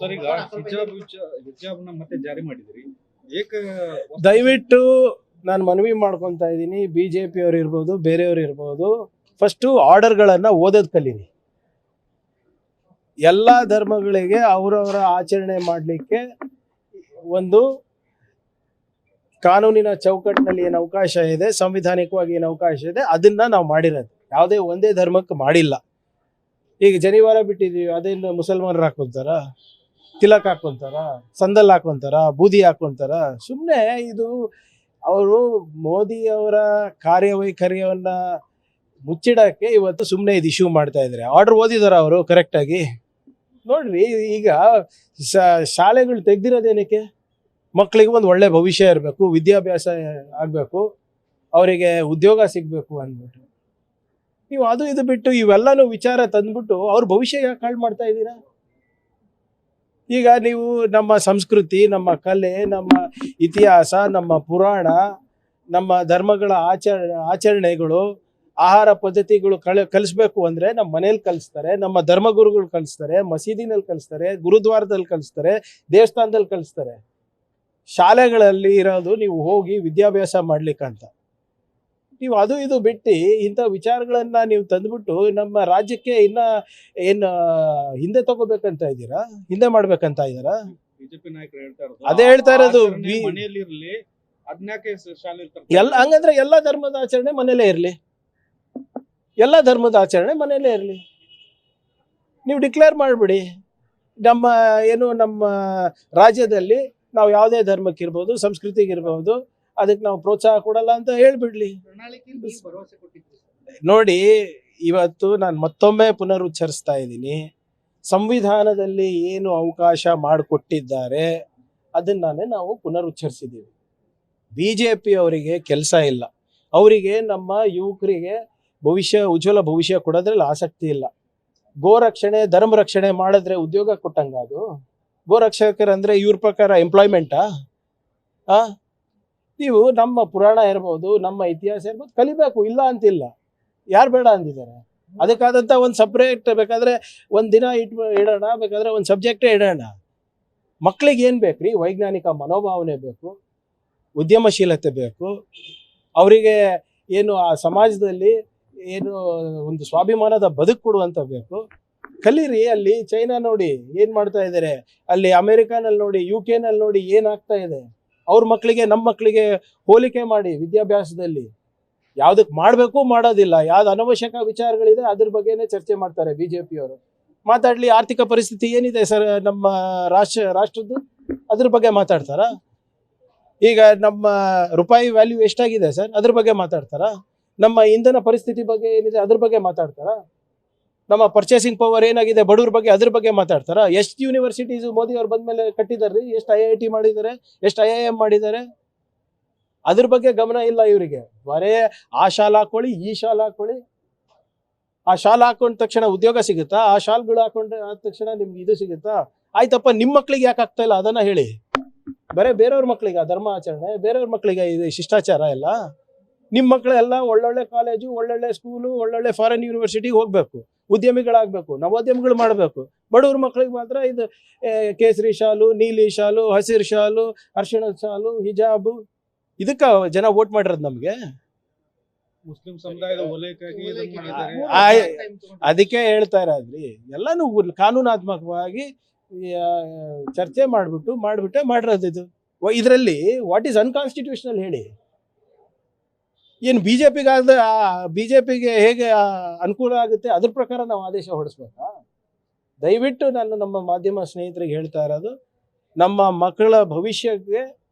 Sir ಈಗ ಹಿಜಾಬ್ನ ಮತ್ತೆ ಜಾರಿ ಮಾಡಿದ್ರಿ ಏಕ ದಯವಿಟ್ಟು ನಾನು ಮನವಿ ಮಾಡ್ಕೊತಾ ಇದ್ದೀನಿ, BJP ಅವ್ರು ಇರ್ಬೋದು, ಬೇರೆಯವ್ರು ಇರ್ಬೋದು, ಫಸ್ಟು ಆರ್ಡರ್ಗಳನ್ನು ಓದೋದು ಕಲೀರಿ. ಎಲ್ಲ ಧರ್ಮಗಳಿಗೆ ಅವರವರ ಆಚರಣೆ ಮಾಡಲಿಕ್ಕೆ ಒಂದು ಕಾನೂನಿನ ಚೌಕಟ್ಟಿನಲ್ಲಿ ಏನು ಅವಕಾಶ ಇದೆ, ಸಂವಿಧಾನಿಕವಾಗಿ ಏನು ಅವಕಾಶ ಇದೆ, ಅದನ್ನ ನಾವು ಮಾಡಿರೋದು. ಯಾವುದೇ ಒಂದೇ ಧರ್ಮಕ್ಕೆ ಮಾಡಿಲ್ಲ. ಈಗ ಜನಿವಾರ ಬಿಟ್ಟಿದ್ದೀವಿ, ಅದೇನು ಮುಸಲ್ಮಾನರು ಹಾಕೊಂತಾರ, ತಿಲಕ್ ಹಾಕೊಂತಾರ, ಸಂದಲ್ ಹಾಕೊಂತಾರ, ಬೂದಿ ಹಾಕೊಂತಾರ? ಸುಮ್ಮನೆ ಇದು ಅವರು ಮೋದಿ ಅವರ ಕಾರ್ಯವೈಖರ್ಯವನ್ನ ಮುಚ್ಚಿಡಕ್ಕೆ ಇವತ್ತು ಸುಮ್ಮನೆ ಇದು ಇಶ್ಯೂ ಮಾಡ್ತಾ ಇದ್ದಾರೆ. ಆರ್ಡರ್ ಓದಿದಾರ ಅವರು ಕರೆಕ್ಟಾಗಿ? ನೋಡ್ರಿ, ಈಗ ಶಾಲೆಗಳು ತೆಗ್ದಿರೋದೇನಕ್ಕೆ? ಮಕ್ಕಳಿಗೆ ಒಂದು ಒಳ್ಳೆ ಭವಿಷ್ಯ ಇರಬೇಕು, ವಿದ್ಯಾಭ್ಯಾಸ ಆಗಬೇಕು, ಅವರಿಗೆ ಉದ್ಯೋಗ ಸಿಗಬೇಕು ಅಂದ್ಬಿಟ್ಟು ನೀವು ಅದು ಇದು ಬಿಟ್ಟು ಇವೆಲ್ಲನೂ ವಿಚಾರ ತಂದ್ಬಿಟ್ಟು ಅವ್ರ ಭವಿಷ್ಯ ಯಾಕೆ ಹಾಳು ಮಾಡ್ತಾ ಇದ್ದೀರಾ? ಈಗ ನೀವು ನಮ್ಮ ಸಂಸ್ಕೃತಿ, ನಮ್ಮ ಕಲೆ, ನಮ್ಮ ಇತಿಹಾಸ, ನಮ್ಮ ಪುರಾಣ, ನಮ್ಮ ಧರ್ಮಗಳ ಆಚರಣೆಗಳು, ಆಹಾರ ಪದ್ಧತಿಗಳು ಕಲಿಸ್ಬೇಕು ಅಂದರೆ ನಮ್ಮ ಮನೇಲಿ ಕಲಿಸ್ತಾರೆ, ನಮ್ಮ ಧರ್ಮಗುರುಗಳು ಕಲಿಸ್ತಾರೆ, ಮಸೀದಿನಲ್ಲಿ ಕಲಿಸ್ತಾರೆ, ಗುರುದ್ವಾರದಲ್ಲಿ ಕಲಿಸ್ತಾರೆ, ದೇವಸ್ಥಾನದಲ್ಲಿ ಕಲಿಸ್ತಾರೆ. ಶಾಲೆಗಳಲ್ಲಿ ಇರೋದು ನೀವು ಹೋಗಿ ವಿದ್ಯಾಭ್ಯಾಸ ಮಾಡ್ಲಿಕ್ಕಂತ. ನೀವು ಅದು ಇದು ಬಿಟ್ಟು ಇಂಥ ವಿಚಾರಗಳನ್ನ ನೀವು ತಂದ್ಬಿಟ್ಟು ನಮ್ಮ ರಾಜ್ಯಕ್ಕೆ ಏನು ಹಿಂದೆ ತಗೋಬೇಕಂತ ಇದ್ದೀರಾ, ಹಿಂದೆ ಮಾಡ್ಬೇಕಂತ ಇದ್ದೀರಾ? ಬಿಜೆಪಿ ನಾಯಕರು ಹೇಳ್ತಾ ಇರೋದು ಅದೇ ಹೇಳ್ತಾ ಇರೋದು. ಮನೆಯಲ್ಲಿ ಇರಲಿ, ಅದನ್ಯಾಕೆ ಶಾಲೆ ಹಂಗಂದ್ರೆ ಎಲ್ಲ ಧರ್ಮದ ಆಚರಣೆ ಮನೇಲೇ ಇರಲಿ, ಎಲ್ಲ ಧರ್ಮದ ಆಚರಣೆ ಮನೇಲೇ ಇರಲಿ. ನೀವು ಡಿಕ್ಲೇರ್ ಮಾಡಿಬಿಡಿ, ನಮ್ಮ ರಾಜ್ಯದಲ್ಲಿ ನಾವು ಯಾವುದೇ ಧರ್ಮಕ್ಕಿರ್ಬೋದು, ಸಂಸ್ಕೃತಿಗಿರ್ಬೋದು, ಅದಕ್ಕೆ ನಾವು ಪ್ರೋತ್ಸಾಹ ಕೊಡಲ್ಲ ಅಂತ ಹೇಳ್ಬಿಡ್ಲಿ. ನೋಡಿ, ಇವತ್ತು ನಾನು ಮತ್ತೊಮ್ಮೆ ಪುನರುಚ್ಚರಿಸ್ತಾ ಇದ್ದೀನಿ, ಸಂವಿಧಾನದಲ್ಲಿ ಏನು ಅವಕಾಶ ಮಾಡಿಕೊಟ್ಟಿದ್ದಾರೆ ಅದನ್ನೇ ನಾವು ಪುನರುಚ್ಚರಿಸಿದ್ದೀವಿ. BJP ಅವರಿಗೆ ಕೆಲಸ ಇಲ್ಲ, ಅವರಿಗೆ ನಮ್ಮ ಯುವಕರಿಗೆ ಉಜ್ವಲ ಭವಿಷ್ಯ ಕೊಡೋದ್ರಲ್ಲಿ ಆಸಕ್ತಿ ಇಲ್ಲ. ಗೋರಕ್ಷಣೆ, ಧರ್ಮ ರಕ್ಷಣೆ ಮಾಡಿದ್ರೆ ಉದ್ಯೋಗ ಕೊಟ್ಟಂಗ ಅದು? ಗೋರಕ್ಷಕರಂದ್ರೆ ಇವ್ರ ಪ್ರಕಾರ ಎಂಪ್ಲಾಯ್ಮೆಂಟಾ? ನೀವು ನಮ್ಮ ಪುರಾಣ ಇರ್ಬೋದು, ನಮ್ಮ ಇತಿಹಾಸ ಇರ್ಬೋದು, ಕಲಿಬೇಕು, ಇಲ್ಲ ಅಂತಿಲ್ಲ. ಯಾರು ಬೇಡ ಅಂದಿದ್ದಾರೆ? ಅದಕ್ಕಾದಂಥ ಒಂದು ಸಪ್ರೇಟ್ ಬೇಕಾದರೆ ಒಂದು ದಿನ ಇಡೋಣ, ಬೇಕಾದರೆ ಒಂದು ಸಬ್ಜೆಕ್ಟೇ ಇಡೋಣ. ಮಕ್ಕಳಿಗೆ ಏನು ಬೇಕ್ರಿ? ವೈಜ್ಞಾನಿಕ ಮನೋಭಾವನೆ ಬೇಕು, ಉದ್ಯಮಶೀಲತೆ ಬೇಕು, ಅವರಿಗೆ ಏನು ಆ ಸಮಾಜದಲ್ಲಿ ಏನು ಒಂದು ಸ್ವಾಭಿಮಾನದ ಬದುಕು ಕೊಡುವಂತ ಬೇಕು. ಕಲೀರಿ. ಅಲ್ಲಿ ಚೈನಾ ನೋಡಿ ಏನು ಮಾಡ್ತಾ ಇದ್ದಾರೆ, ಅಲ್ಲಿ ಅಮೆರಿಕಾನಲ್ಲಿ ನೋಡಿ, UK ನಲ್ಲಿ ನೋಡಿ ಏನಾಗ್ತಾ ಇದೆ. ಅವ್ರ ಮಕ್ಕಳಿಗೆ ನಮ್ಮ ಮಕ್ಕಳಿಗೆ ಹೋಲಿಕೆ ಮಾಡಿ ವಿದ್ಯಾಭ್ಯಾಸದಲ್ಲಿ ಯಾವುದಕ್ಕೆ ಮಾಡಬೇಕು, ಮಾಡೋದಿಲ್ಲ, ಯಾವ್ದು ಅನವಶ್ಯಕ ವಿಚಾರಗಳಿದೆ ಅದ್ರ ಬಗ್ಗೆನೇ ಚರ್ಚೆ ಮಾಡ್ತಾರೆ BJP ಅವರು. ಮಾತಾಡಲಿ, ಆರ್ಥಿಕ ಪರಿಸ್ಥಿತಿ ಏನಿದೆ ಸರ್ ನಮ್ಮ ರಾಷ್ಟ್ರದ್ದು, ಅದ್ರ ಬಗ್ಗೆ ಮಾತಾಡ್ತಾರ? ಈಗ ನಮ್ಮ ರೂಪಾಯಿ ವ್ಯಾಲ್ಯೂ ಎಷ್ಟಾಗಿದೆ ಸರ್, ಅದ್ರ ಬಗ್ಗೆ ಮಾತಾಡ್ತಾರ? ನಮ್ಮ ಇಂಧನ ಪರಿಸ್ಥಿತಿ ಬಗ್ಗೆ ಏನಿದೆ ಅದ್ರ ಬಗ್ಗೆ ಮಾತಾಡ್ತಾರ? ನಮ್ಮ ಪರ್ಚೇಸಿಂಗ್ ಪವರ್ ಏನಾಗಿದೆ ಬಡವ್ರ ಬಗ್ಗೆ, ಅದ್ರ ಬಗ್ಗೆ ಮಾತಾಡ್ತಾರ? ಎಷ್ಟು ಯೂನಿವರ್ಸಿಟೀಸ್ ಮೋದಿ ಅವ್ರು ಬಂದ್ಮೇಲೆ ಕಟ್ಟಿದಾರ್ರಿ? ಎಷ್ಟು IIT ಮಾಡಿದ್ದಾರೆ, ಎಷ್ಟು IIM ಮಾಡಿದ್ದಾರೆ? ಅದ್ರ ಬಗ್ಗೆ ಗಮನ ಇಲ್ಲ ಇವರಿಗೆ. ಬರೇ ಆ ಶಾಲೆ ಹಾಕೊಳ್ಳಿ, ಈ ಶಾಲೆ ಹಾಕೊಳ್ಳಿ. ಆ ಶಾಲೆ ಹಾಕೊಂಡ ತಕ್ಷಣ ಉದ್ಯೋಗ ಸಿಗುತ್ತಾ? ಆ ಶಾಲ್ಗಳು ಹಾಕೊಂಡ ಆದ ತಕ್ಷಣ ನಿಮ್ಗೆ ಇದು ಸಿಗುತ್ತಾ? ಆಯ್ತಪ್ಪ, ನಿಮ್ಮ ಮಕ್ಳಿಗೆ ಯಾಕೆ ಆಗ್ತಾ ಇಲ್ಲ ಅದನ್ನ ಹೇಳಿ. ಬರೇ ಬೇರೆಯವ್ರ ಮಕ್ಳಿಗೆ ಧರ್ಮ ಆಚರಣೆ, ಬೇರೆಯವ್ರ ಮಕ್ಳಿಗೆ ಇದು ಶಿಷ್ಟಾಚಾರ ಎಲ್ಲ. ನಿಮ್ಮ ಮಕ್ಕಳೆಲ್ಲ ಒಳ್ಳೊಳ್ಳೆ ಕಾಲೇಜು, ಒಳ್ಳೊಳ್ಳೆ ಸ್ಕೂಲು, ಒಳ್ಳೊಳ್ಳೆ ಫಾರಿನ್ ಯೂನಿವರ್ಸಿಟಿಗೆ ಹೋಗ್ಬೇಕು, ಉದ್ಯಮಿಗಳಾಗಬೇಕು, ನವೋದ್ಯಮಗಳು ಮಾಡಬೇಕು. ಬಡವ್ರ ಮಕ್ಕಳಿಗೆ ಮಾತ್ರ ಇದು ಕೇಸರಿ ಶಾಲು, ನೀಲಿ ಶಾಲು, ಹಸಿರು ಶಾಲು, ಅರ್ಶಿಣದ ಶಾಲು, ಹಿಜಾಬು. ಇದಕ್ಕ ಜನ ವೋಟ್ ಮಾಡಿರೋದು ನಮ್ಗೆ. ಮುಸ್ಲಿಂ ಸಮುದಾಯದ ಓಲೈಕೆಯಾಗಿ ಅದಕ್ಕೆ ಹೇಳ್ತಾ ಇರೋದ್ರಿ, ಎಲ್ಲಾನು ಕಾನೂನಾತ್ಮಕವಾಗಿ ಚರ್ಚೆ ಮಾಡ್ಬಿಟ್ಟೆ ಮಾಡಿರೋದು ಇದು. ಇದರಲ್ಲಿ ವಾಟ್ ಈಸ್ ಅನ್ಕಾನ್ಸ್ಟಿಟ್ಯೂಷನಲ್ ಹೇಳಿ? ಏನು BJPಗೆ ಹೇಗೆ ಅನುಕೂಲ ಆಗುತ್ತೆ ಅದ್ರ ಪ್ರಕಾರ ನಾವು ಆದೇಶ ಹೊರಡಿಸ್ಬೇಕಾ? ದಯವಿಟ್ಟು ನಾನು ನಮ್ಮ ಮಾಧ್ಯಮ ಸ್ನೇಹಿತರಿಗೆ ಹೇಳ್ತಾ ಇರೋದು, ನಮ್ಮ ಮಕ್ಕಳ ಭವಿಷ್ಯಕ್ಕೆ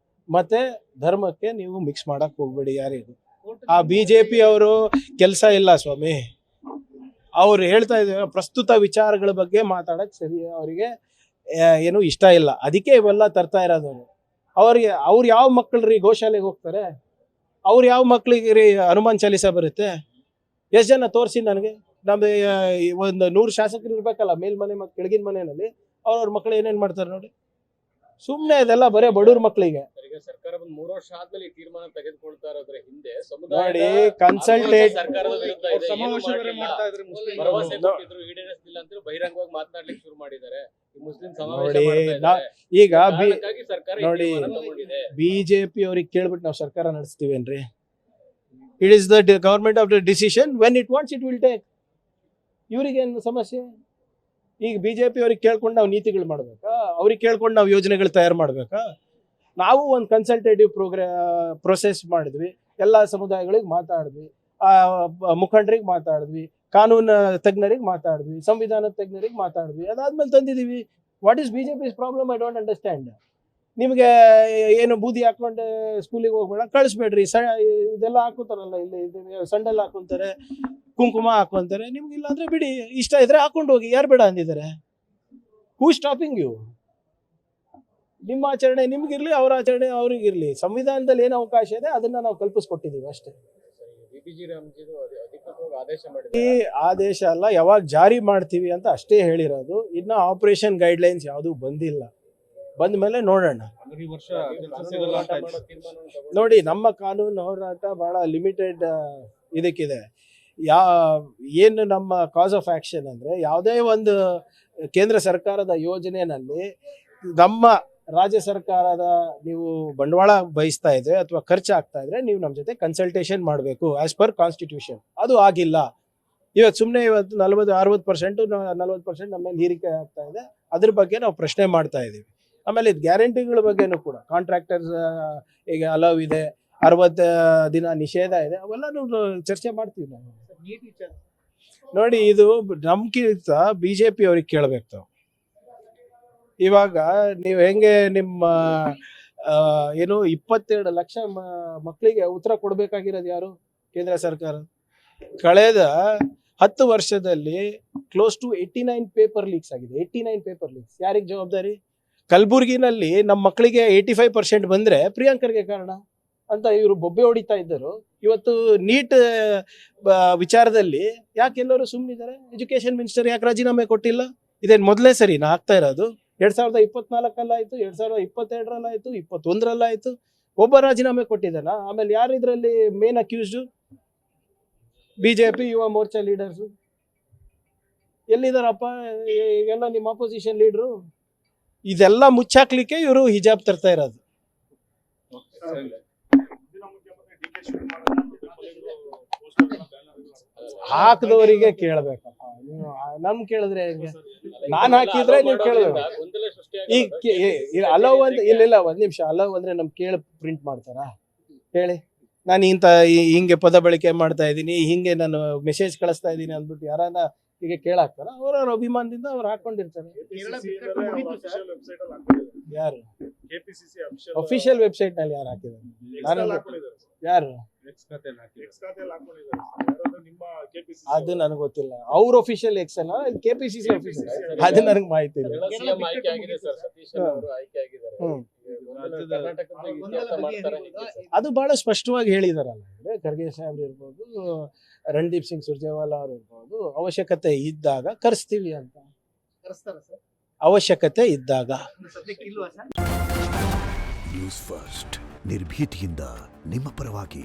ಮತ್ತೆ ಧರ್ಮಕ್ಕೆ ನೀವು ಮಿಕ್ಸ್ ಮಾಡಕ್ ಹೋಗ್ಬೇಡಿ ಯಾರಿಗೂ. ಆ BJP ಅವರು ಕೆಲಸ ಇಲ್ಲ ಸ್ವಾಮಿ. ಅವ್ರು ಹೇಳ್ತಾ ಇದ್ದಾರೆ ಪ್ರಸ್ತುತ ವಿಚಾರಗಳ ಬಗ್ಗೆ ಮಾತಾಡಕ್ ಸರಿ ಅವರಿಗೆ ಏನು ಇಷ್ಟ ಇಲ್ಲ, ಅದಕ್ಕೆ ಇವೆಲ್ಲ ತರ್ತಾ ಇರೋದು. ಅವ್ರು ಯಾವ ಮಕ್ಕಳ್ರಿ ಗೋಶಾಲೆಗೆ ಹೋಗ್ತಾರೆ? ಅವ್ರು ಯಾವ ಮಕ್ಳಿಗೆ ರೀ ಹನುಮಾನ್ ಚಾಲೀಸ ಬರುತ್ತೆ? ಎಷ್ಟು ಜನ ತೋರಿಸಿ ನನಗೆ. ನಮ್ದು ಒಂದು 100 ಶಾಸಕರು ಇರ್ಬೇಕಲ್ಲ ಮೇಲ್ಮನೆ ಮತ್ತು ಕೆಳಗಿನ ಮನೆಯಲ್ಲಿ, ಅವ್ರವ್ರ ಮಕ್ಕಳು ಏನೇನು ಮಾಡ್ತಾರೆ ನೋಡಿ. ಸುಮ್ನೆ ಇದೆಲ್ಲ ಬರೇ ಬಡವ್ರ ಮಕ್ಕಳಿಗೆ. ಈಗ ಸರ್ಕಾರ ಬಂದು 3 ವರ್ಷ ಆದ್ಮೇಲೆ ಈ ತೀರ್ಮಾನ ತೆಗೆದುಕೊಳ್ತಾ ಇರೋದ್ರ ಹಿಂದೆ ನೋಡಿ ಕನ್ಸಲ್ಟೇಟ್ ಸರ್ಕಾರದ ವಿರುದ್ಧ ಇದೆ, ಏನು ಸಮಾವೇಶ ಬೇರೆ ಮಾಡ್ಲಿಲ್ಲ. ಮಾಡ್ತಾ ಇದ್ರೆ ಮುಸ್ಲಿಂ ಭರವಸೆ ಕೊಟ್ಟಿದ್ರು, ಈಡೇರಿಸಲಿಲ್ಲ ಅಂತ ಬಹಿರಂಗವಾಗಿ ಮಾತನಾಡ್ಲಿಕ್ಕೆ ಶುರು ಮಾಡಿದ್ದಾರೆ. ಈ ಮುಸ್ಲಿಂ ಸಮಾವೇಶ ನೋಡಿ ಮಾಡ್ತಾ ಇದ್ದಾರೆ. ಈಗ ಕಾರಣಕ್ಕಾಗಿ ಸರ್ಕಾರ ಈ ನೋಡಿ, ತೀರ್ಮಾನ ತಗೊಂಡಿದೆ. ಬಿಜೆಪಿ ಅವ್ರಿಗೆ ಕೇಳ್ಬಿಟ್ಟು ನಾವು ಸರ್ಕಾರ ನಡೆಸ್ತೀವೇನ್ರಿ? It is the government of the decision, when it wants it will take. ಇವ್ರಿಗೇನು ಸಮಸ್ಯೆ? ಈಗ ಬಿಜೆಪಿ ಅವ್ರಿಗೆ ಕೇಳ್ಕೊಂಡು ನಾವು ನೀತಿಗಳು ಮಾಡ್ಬೇಕಾ? ಅವ್ರಿಗೆ ಕೇಳ್ಕೊಂಡು ನಾವು ಯೋಜನೆಗಳು ತಯಾರು ಮಾಡ್ಬೇಕಾ? ನಾವು ಒಂದು ಕನ್ಸಲ್ಟೇಟಿವ್ ಪ್ರೊಸೆಸ್ ಮಾಡಿದ್ವಿ, ಎಲ್ಲ ಸಮುದಾಯಗಳಿಗೆ ಮಾತಾಡಿದ್ವಿ, ಮುಖಂಡರಿಗೆ ಮಾತಾಡಿದ್ವಿ, ಕಾನೂನು ತಜ್ಞರಿಗೆ ಮಾತಾಡಿದ್ವಿ, ಸಂವಿಧಾನ ತಜ್ಞರಿಗೆ ಮಾತಾಡಿದ್ವಿ, ಅದಾದ್ಮೇಲೆ ತಂದಿದ್ದೀವಿ. What is BJP's problem? I don't understand. ನಿಮಗೆ ಏನು ಬೂದಿ ಹಾಕೊಂಡು ಸ್ಕೂಲಿಗೆ ಹೋಗ್ಬೇಡ, ಕಳಿಸ್ಬೇಡ್ರಿ. ಇದೆಲ್ಲ ಹಾಕೋತಾರಲ್ಲ, ಇಲ್ಲಿ ಸಂಡಲ್ ಹಾಕೊಂತಾರೆ, ಕುಂಕುಮ ಹಾಕೊಂತಾರೆ. ನಿಮ್ಗೆ ಇಲ್ಲ ಅಂದ್ರೆ ಬಿಡಿ, ಇಷ್ಟ ಇದ್ರೆ ಹಾಕೊಂಡು ಹೋಗಿ, ಯಾರು ಬೇಡ ಅಂದಿದ್ದಾರೆ? ಹೂ ಸ್ಟಾಪಿಂಗ್ ಯು? ನಿಮ್ಮ ಆಚರಣೆ ನಿಮ್ಗಿರ್ಲಿ, ಅವ್ರ ಆಚರಣೆ ಅವ್ರಿಗಿರ್ಲಿ. ಸಂವಿಧಾನದಲ್ಲಿ ಏನು ಅವಕಾಶ ಇದೆ ಅದನ್ನ ನಾವು ಕಲ್ಪಿಸ್ಕೊಟ್ಟಿದ್ದೀವಿ ಅಷ್ಟೇ. ಬಿಪಿಜಿ ರಾಮ್ಜಿದು ಅಧಿಕೃತವಾಗಿ ಆದೇಶ ಈ ಮಾಡಿದ್ದಾರೆ. ಆದೇಶ ಅಲ್ಲ, ಯಾವಾಗ ಜಾರಿ ಮಾಡ್ತೀವಿ ಅಂತ ಅಷ್ಟೇ ಹೇಳಿರೋದು. ಇನ್ನ ಆಪರೇಷನ್ ಗೈಡ್ಲೈನ್ಸ್ ಯಾವುದೂ ಬಂದಿಲ್ಲ. ಬಂದ ಮೇಲೆ ನೋಡೋಣ. ಈ ವರ್ಷ ಹೋರಾಟ ಮಾಡೋ ತೀರ್ಮಾನವನ್ನು ತಗೊಂಡು ನೋಡಿ, ನಮ್ಮ ಕಾನೂನು ಹೋರಾಟ ಬಹಳ ಲಿಮಿಟೆಡ್ ಇದಕ್ಕಿದೆ. ಏನು ನಮ್ಮ ಕಾಸ್ ಆಫ್ ಆಕ್ಷನ್ ಅಂದ್ರೆ, ಯಾವುದೇ ಒಂದು ಕೇಂದ್ರ ಸರ್ಕಾರದ ಯೋಜನೆಯಲ್ಲಿ ನಮ್ಮ ರಾಜ್ಯ ಸರ್ಕಾರದ ನೀವು ಬಂಡವಾಳ ಬಯಸ್ತಾ ಇದ್ರೆ ಅಥವಾ ಖರ್ಚಾಗ್ತಾ ಇದ್ರೆ ನೀವು ನಮ್ಮ ಜೊತೆ ಕನ್ಸಲ್ಟೇಷನ್ ಮಾಡಬೇಕು ಆಸ್ ಪರ್ ಕಾನ್ಸ್ಟಿಟ್ಯೂಷನ್. ಅದು ಆಗಿಲ್ಲ. ಇವತ್ತು ಸುಮ್ಮನೆ ಇವತ್ತು 40-60% 40% ನಮ್ಮ ಮೇಲೆ ಹೀರಿಕೆ ಆಗ್ತಾ ಇದೆ. ಅದ್ರ ಬಗ್ಗೆ ನಾವು ಪ್ರಶ್ನೆ ಮಾಡ್ತಾ ಇದ್ದೀವಿ. ಆಮೇಲೆ ಗ್ಯಾರಂಟಿಗಳ ಬಗ್ಗೆನೂ ಕೂಡ ಕಾಂಟ್ರಾಕ್ಟರ್ಸ್ ಈಗ ಅಲವ್ ಇದೆ, 60 ದಿನ ನಿಷೇಧ ಇದೆ, ಅವೆಲ್ಲನೂ ಚರ್ಚೆ ಮಾಡ್ತೀವಿ ನಾವು. ನೋಡಿ, ಇದು ನಮ್ಗಿಂತ ಬಿಜೆಪಿ ಅವ್ರಿಗೆ ಕೇಳಬೇಕು ತಾವು. ಇವಾಗ ನೀವು ಹೆಂಗೆ ನಿಮ್ಮ ಏನು 22 ಲಕ್ಷ ಮಕ್ಕಳಿಗೆ ಉತ್ತರ ಕೊಡಬೇಕಾಗಿರೋದು ಯಾರು? ಕೇಂದ್ರ ಸರ್ಕಾರ. ಕಳೆದ 10 ವರ್ಷದಲ್ಲಿ ಕ್ಲೋಸ್ ಟು 89 ಪೇಪರ್ ಲೀಕ್ಸ್ ಆಗಿದೆ. 89 ಪೇಪರ್ ಲೀಕ್ಸ್. ಯಾರಿಗೆ ಜವಾಬ್ದಾರಿ? ಕಲಬುರ್ಗಿನಲ್ಲಿ ನಮ್ಮ ಮಕ್ಕಳಿಗೆ 85% ಬಂದ್ರೆ ಪ್ರಿಯಾಂಕರ್ಗೆ ಕಾರಣ ಅಂತ ಇವರು ಬೊಬ್ಬೆ ಹೊಡಿತಾ ಇದ್ದರು. ಇವತ್ತು ನೀಟ್ ವಿಚಾರದಲ್ಲಿ ಯಾಕೆ ಎಲ್ಲರೂ ಸುಮ್ಮನಿದ್ದಾರೆ? ಎಜುಕೇಶನ್ ಮಿನಿಸ್ಟರ್ ಯಾಕೆ ರಾಜೀನಾಮೆ ಕೊಟ್ಟಿಲ್ಲ? ಇದೇನು ಮೊದಲೇ ಸರಿ ನಾ ಆಗ್ತಾ ಇರೋದು? 2024 2022 21 ಒಬ್ಬ ರಾಜೀನಾಮೆ ಕೊಟ್ಟಿದ್ದಾನ. ಆಮೇಲೆ ಯಾರು ಇದರಲ್ಲಿ main accused? BJP Yuva Morcha leaders ಎಲ್ಲಿದಾರಪ್ಪ? ಎಲ್ಲ ನಿಮ್ಮ ಅಪೋಸಿಷನ್ ಲೀಡ್ರು. ಇದೆಲ್ಲ ಮುಚ್ಚಾಕ್ಲಿಕ್ಕೆ ಇವರು ಹಿಜಾಬ್ ತರ್ತಾ ಇರೋದು. ಹಾಕಿದವರಿಗೆ ಕೇಳಬೇಕಪ್ಪ. ನೀವು ನಮ್ ಕೇಳಿದ್ರೆ ಹೆಂಗೆ? ನಾನ್ ಹಾಕಿದ್ರೆ ನೀವು ಕೇಳಬೇಕು. ಗೊಂದಲ ಸೃಷ್ಟಿಯಾಗಿ ಈಗ ಅಲವ್ ಅಂತ ಇಲ್ಲ, ಒಂದ್ ನಿಮಿಷ. ಅಲವ್ ಅಂದ್ರೆ ನಮ್ ಕೇಳಿ ಪ್ರಿಂಟ್ ಮಾಡ್ತಾರಾ? ಹೇಳಿ. ನಾನು ಹಿಂಗೆ ಪದ ಬಳಕೆ ಮಾಡ್ತಾ ಇದ್ದೀನಿ, ಹಿಂಗೆ ನಾನು ಮೆಸೇಜ್ ಕಳಿಸ್ತಾ ಇದ್ದೀನಿ ಅಂದ್ಬಿಟ್ಟು ಯಾರನ್ನ ಹೀಗೆ ಕೇಳಾಕ್ತಾರ? ಅವ್ರವ್ರ ಅಭಿಮಾನದಿಂದ ಅವ್ರು ಹಾಕೊಂಡಿರ್ತಾರೆ. ಯಾರು ಅಫಿಷಿಯಲ್ ವೆಬ್ಸೈಟ್ ನಲ್ಲಿ ಯಾರು ಹಾಕಿದ್ದಾರೆ? ಯಾರು? ಅದು ನನಗೆ ಗೊತ್ತಿಲ್ಲ. ಅವ್ರ ಅಫಿಷಿಯಲ್ ಎಕ್ಸ್ ಅಲ್ಲ, ಕೆಪಿಸಿಸಿ ಅಫಿಷಿಯಲ್, ಅದು ನನಗೆ ಮಾಹಿತಿ ಇಲ್ಲ. ಸಿಎಂ ಆಯ್ಕೆ ಆಗಿದೆ ಸರ್, ಸತೀಶ್ ಅವರು ಆಯ್ಕೆ ಆಗಿದ್ದಾರೆ. ಕರ್ನಾಟಕದ ಇತಿಹಾಸ ಮಾಡ್ತಾರೆ ಹೀಗೆ ಸರ್. ಅದು ಬಹಳ ಸ್ಪಷ್ಟವಾಗಿ ಹೇಳಿದಾರಲ್ಲ. ಖರ್ಗೆ ಸಾಹೇಬ್ರು ಇರ್ಬೋದು, ರಣದೀಪ್ ಸಿಂಗ್ ಸುರ್ಜೇವಾಲಾ ಅವರು ಇರ್ಬೋದು, ಅವಶ್ಯಕತೆ ಇದ್ದಾಗ ಕರೆಸ್ತೀವಿ ಅಂತ. ಅವಶ್ಯಕತೆ ಇದ್ದಾಗ. ನ್ಯೂಸ್ ಫಸ್ಟ್ ನಿರ್ಭೀತಿಯಿಂದ ನಿಮ್ಮ ಪರವಾಗಿ.